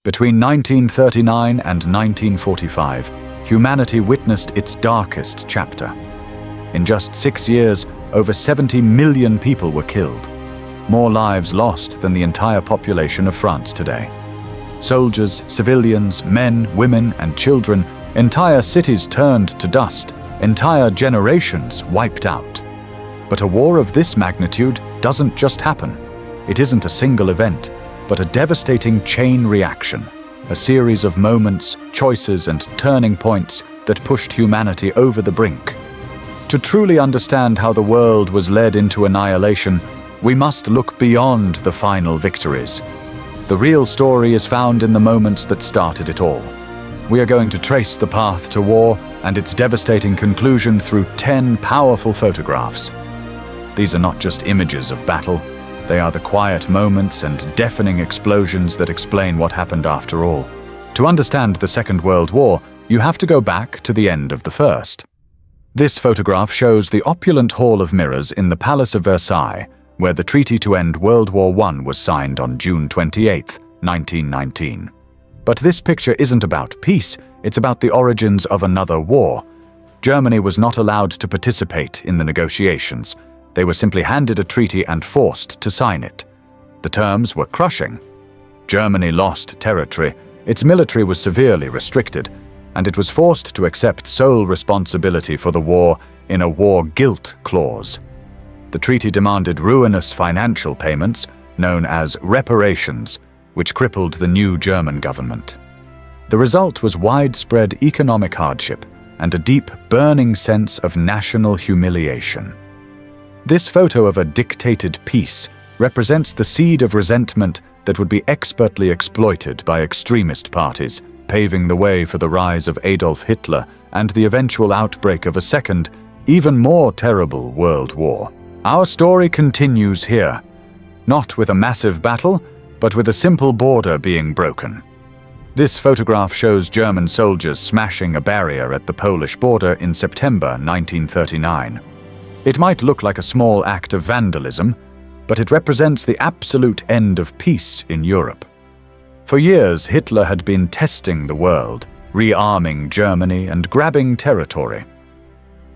Between 1939 and 1945, humanity witnessed its darkest chapter. In just 6 years, over 70 million people were killed. More lives lost than the entire population of France today. Soldiers, civilians, men, women, and children, entire cities turned to dust, entire generations wiped out. But a war of this magnitude doesn't just happen. It isn't a single event, but a devastating chain reaction, a series of moments, choices, and turning points that pushed humanity over the brink. To truly understand how the world was led into annihilation, we must look beyond the final victories. The real story is found in the moments that started it all. We are going to trace the path to war and its devastating conclusion through 10 powerful photographs. These are not just images of battle. They are the quiet moments and deafening explosions that explain what happened after all. To understand the Second World War, you have to go back to the end of the First. This photograph shows the opulent Hall of Mirrors in the Palace of Versailles, where the treaty to end World War I was signed on June 28, 1919. But this picture isn't about peace, it's about the origins of another war. Germany was not allowed to participate in the negotiations. They were simply handed a treaty and forced to sign it. The terms were crushing. Germany lost territory, its military was severely restricted, and it was forced to accept sole responsibility for the war in a war guilt clause. The treaty demanded ruinous financial payments, known as reparations, which crippled the new German government. The result was widespread economic hardship and a deep, burning sense of national humiliation. This photo of a dictated peace represents the seed of resentment that would be expertly exploited by extremist parties, paving the way for the rise of Adolf Hitler and the eventual outbreak of a second, even more terrible world war. Our story continues here, not with a massive battle, but with a simple border being broken. This photograph shows German soldiers smashing a barrier at the Polish border in September 1939. It might look like a small act of vandalism, but it represents the absolute end of peace in Europe. For years, Hitler had been testing the world, rearming Germany and grabbing territory.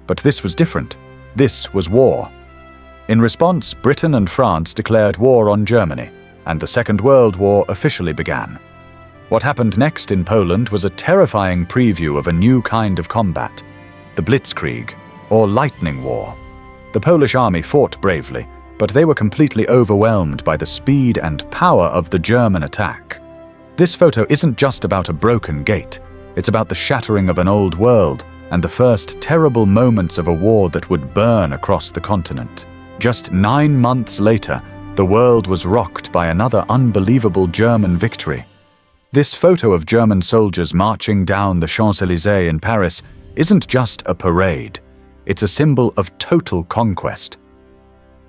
But this was different. This was war. In response, Britain and France declared war on Germany, and the Second World War officially began. What happened next in Poland was a terrifying preview of a new kind of combat, the Blitzkrieg, or Lightning War. The Polish army fought bravely, but they were completely overwhelmed by the speed and power of the German attack. This photo isn't just about a broken gate, it's about the shattering of an old world and the first terrible moments of a war that would burn across the continent. Just 9 months later, the world was rocked by another unbelievable German victory. This photo of German soldiers marching down the Champs-Élysées in Paris isn't just a parade, it's a symbol of total conquest.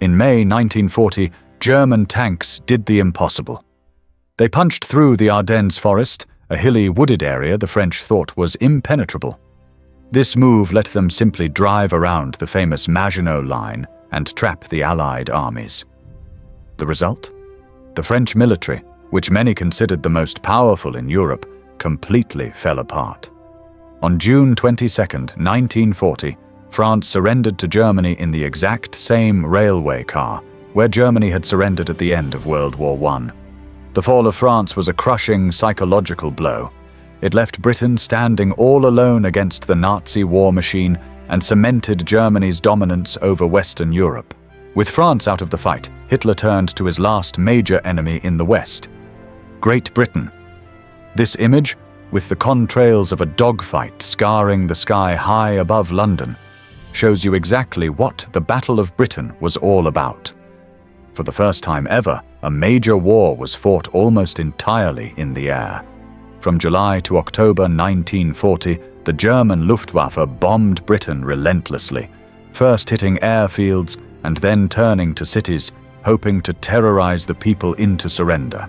In May 1940, German tanks did the impossible. They punched through the Ardennes forest, a hilly, wooded area the French thought was impenetrable. This move let them simply drive around the famous Maginot Line and trap the Allied armies. The result? The French military, which many considered the most powerful in Europe, completely fell apart. On June 22, 1940, France surrendered to Germany in the exact same railway car where Germany had surrendered at the end of World War I. The fall of France was a crushing psychological blow. It left Britain standing all alone against the Nazi war machine and cemented Germany's dominance over Western Europe. With France out of the fight, Hitler turned to his last major enemy in the West, Great Britain. This image, with the contrails of a dogfight scarring the sky high above London, shows you exactly what the Battle of Britain was all about. For the first time ever, a major war was fought almost entirely in the air. From July to October 1940, the German Luftwaffe bombed Britain relentlessly, first hitting airfields and then turning to cities, hoping to terrorize the people into surrender.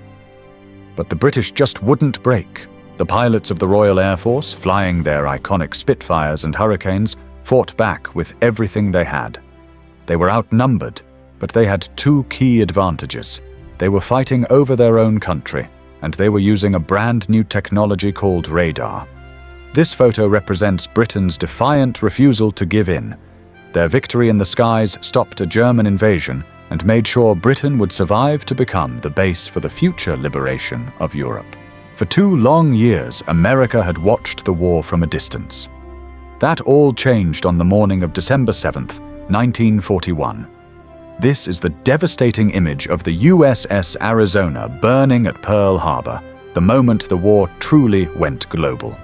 But the British just wouldn't break. The pilots of the Royal Air Force, flying their iconic Spitfires and Hurricanes, fought back with everything they had. They were outnumbered, but they had two key advantages. They were fighting over their own country, and they were using a brand new technology called radar. This photo represents Britain's defiant refusal to give in. Their victory in the skies stopped a German invasion and made sure Britain would survive to become the base for the future liberation of Europe. For 2 long years, America had watched the war from a distance. That all changed on the morning of December 7th, 1941. This is the devastating image of the USS Arizona burning at Pearl Harbor, the moment the war truly went global.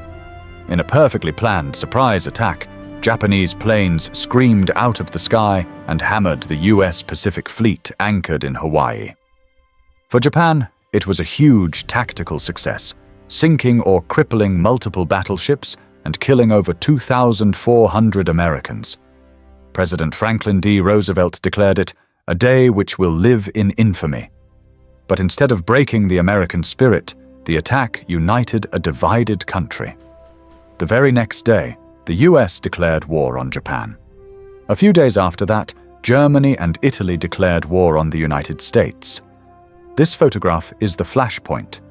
In a perfectly planned surprise attack, Japanese planes screamed out of the sky and hammered the US Pacific Fleet anchored in Hawaii. For Japan, it was a huge tactical success, sinking or crippling multiple battleships and killing over 2,400 Americans. President Franklin D. Roosevelt declared it a day which will live in infamy. But instead of breaking the American spirit, the attack united a divided country. The very next day, the US declared war on Japan. A few days after that, Germany and Italy declared war on the United States. This photograph is the flashpoint.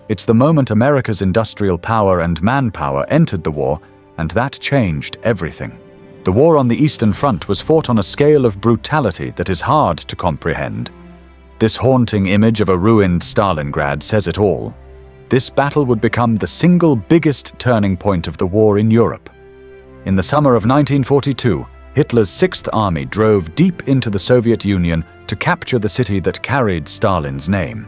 It's the moment America's industrial power and manpower entered the war, and that changed everything. The war on the Eastern Front was fought on a scale of brutality that is hard to comprehend. This haunting image of a ruined Stalingrad says it all. This battle would become the single biggest turning point of the war in Europe. In the summer of 1942, Hitler's Sixth Army drove deep into the Soviet Union to capture the city that carried Stalin's name.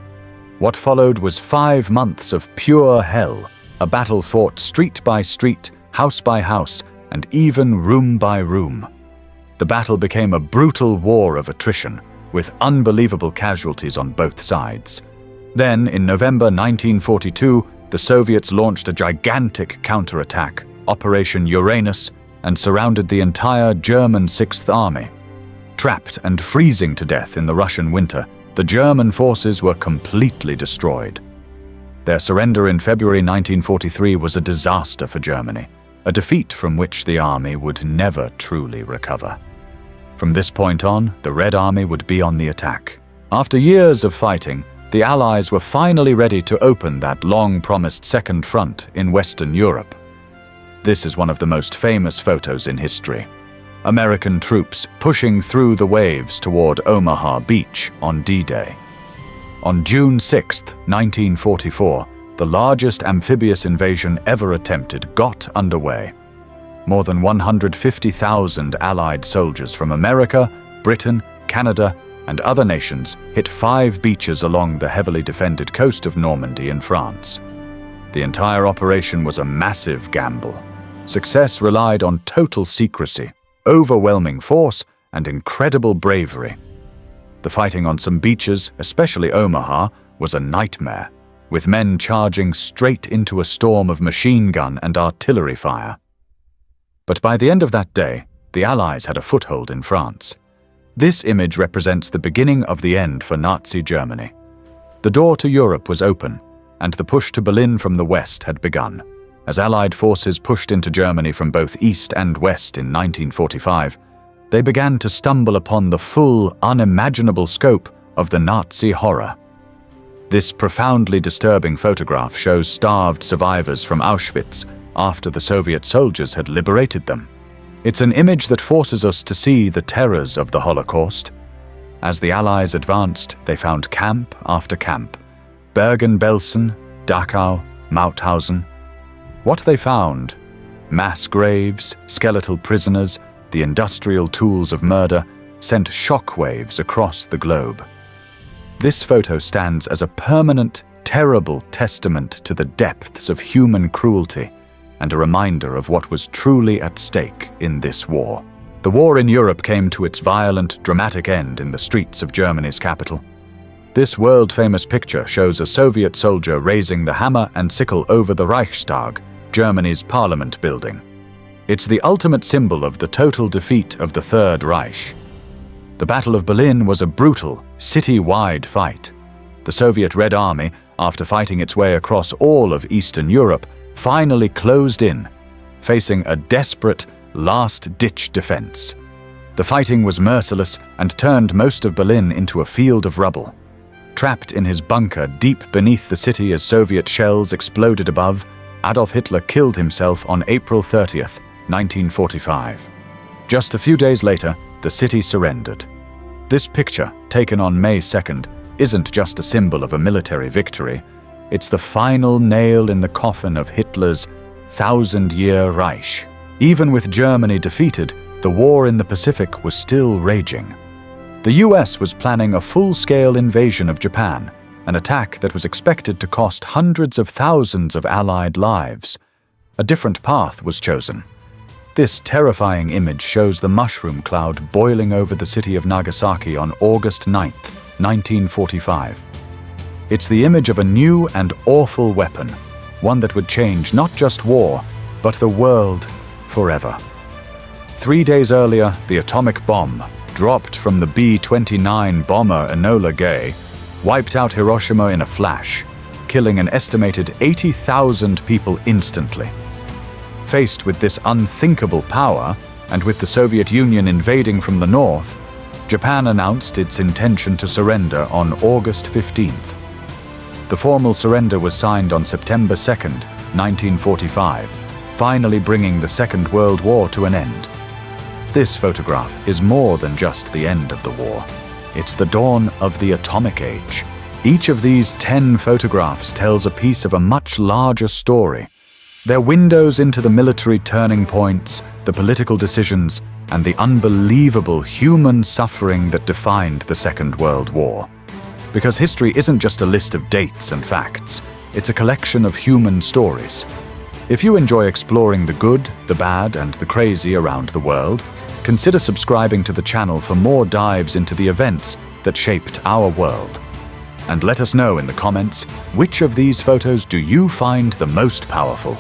What followed was 5 months of pure hell, a battle fought street by street, house by house, and even room by room. The battle became a brutal war of attrition, with unbelievable casualties on both sides. Then, in November 1942, the Soviets launched a gigantic counterattack, Operation Uranus, and surrounded the entire German Sixth Army. Trapped and freezing to death in the Russian winter, the German forces were completely destroyed. Their surrender in February 1943 was a disaster for Germany, a defeat from which the army would never truly recover. From this point on, the Red Army would be on the attack. After years of fighting, the Allies were finally ready to open that long-promised second front in Western Europe. This is one of the most famous photos in history. American troops pushing through the waves toward Omaha Beach on D-Day. On June 6, 1944, the largest amphibious invasion ever attempted got underway. More than 150,000 Allied soldiers from America, Britain, Canada, and other nations hit 5 beaches along the heavily defended coast of Normandy in France. The entire operation was a massive gamble. Success relied on total secrecy, overwhelming force, and incredible bravery. The fighting on some beaches, especially Omaha, was a nightmare, with men charging straight into a storm of machine gun and artillery fire. But by the end of that day, the Allies had a foothold in France. This image represents the beginning of the end for Nazi Germany. The door to Europe was open, and the push to Berlin from the west had begun. As Allied forces pushed into Germany from both east and west in 1945, they began to stumble upon the full, unimaginable scope of the Nazi horror. This profoundly disturbing photograph shows starved survivors from Auschwitz after the Soviet soldiers had liberated them. It's an image that forces us to see the terrors of the Holocaust. As the Allies advanced, they found camp after camp. Bergen-Belsen, Dachau, Mauthausen. What they found, mass graves, skeletal prisoners, the industrial tools of murder, sent shockwaves across the globe. This photo stands as a permanent, terrible testament to the depths of human cruelty and a reminder of what was truly at stake in this war. The war in Europe came to its violent, dramatic end in the streets of Germany's capital. This world-famous picture shows a Soviet soldier raising the hammer and sickle over the Reichstag, Germany's parliament building. It's the ultimate symbol of the total defeat of the Third Reich. The Battle of Berlin was a brutal, city-wide fight. The Soviet Red Army, after fighting its way across all of Eastern Europe, finally closed in, facing a desperate, last-ditch defense. The fighting was merciless and turned most of Berlin into a field of rubble. Trapped in his bunker deep beneath the city as Soviet shells exploded above, Adolf Hitler killed himself on April 30th, 1945. Just a few days later, the city surrendered. This picture, taken on May 2nd, isn't just a symbol of a military victory. It's the final nail in the coffin of Hitler's 1,000-year Reich. Even with Germany defeated, the war in the Pacific was still raging. The US was planning a full-scale invasion of Japan, an attack that was expected to cost hundreds of thousands of Allied lives. A different path was chosen. This terrifying image shows the mushroom cloud boiling over the city of Nagasaki on August 9, 1945. It's the image of a new and awful weapon, one that would change not just war, but the world forever. 3 days earlier, the atomic bomb, dropped from the B-29 bomber Enola Gay, wiped out Hiroshima in a flash, killing an estimated 80,000 people instantly. Faced with this unthinkable power, and with the Soviet Union invading from the north, Japan announced its intention to surrender on August 15th. The formal surrender was signed on September 2nd, 1945, finally bringing the Second World War to an end. This photograph is more than just the end of the war. It's the dawn of the atomic age. Each of these 10 photographs tells a piece of a much larger story. They're windows into the military turning points, the political decisions, and the unbelievable human suffering that defined the Second World War. Because history isn't just a list of dates and facts, it's a collection of human stories. If you enjoy exploring the good, the bad, and the crazy around the world, consider subscribing to the channel for more dives into the events that shaped our world. And let us know in the comments, which of these photos do you find the most powerful?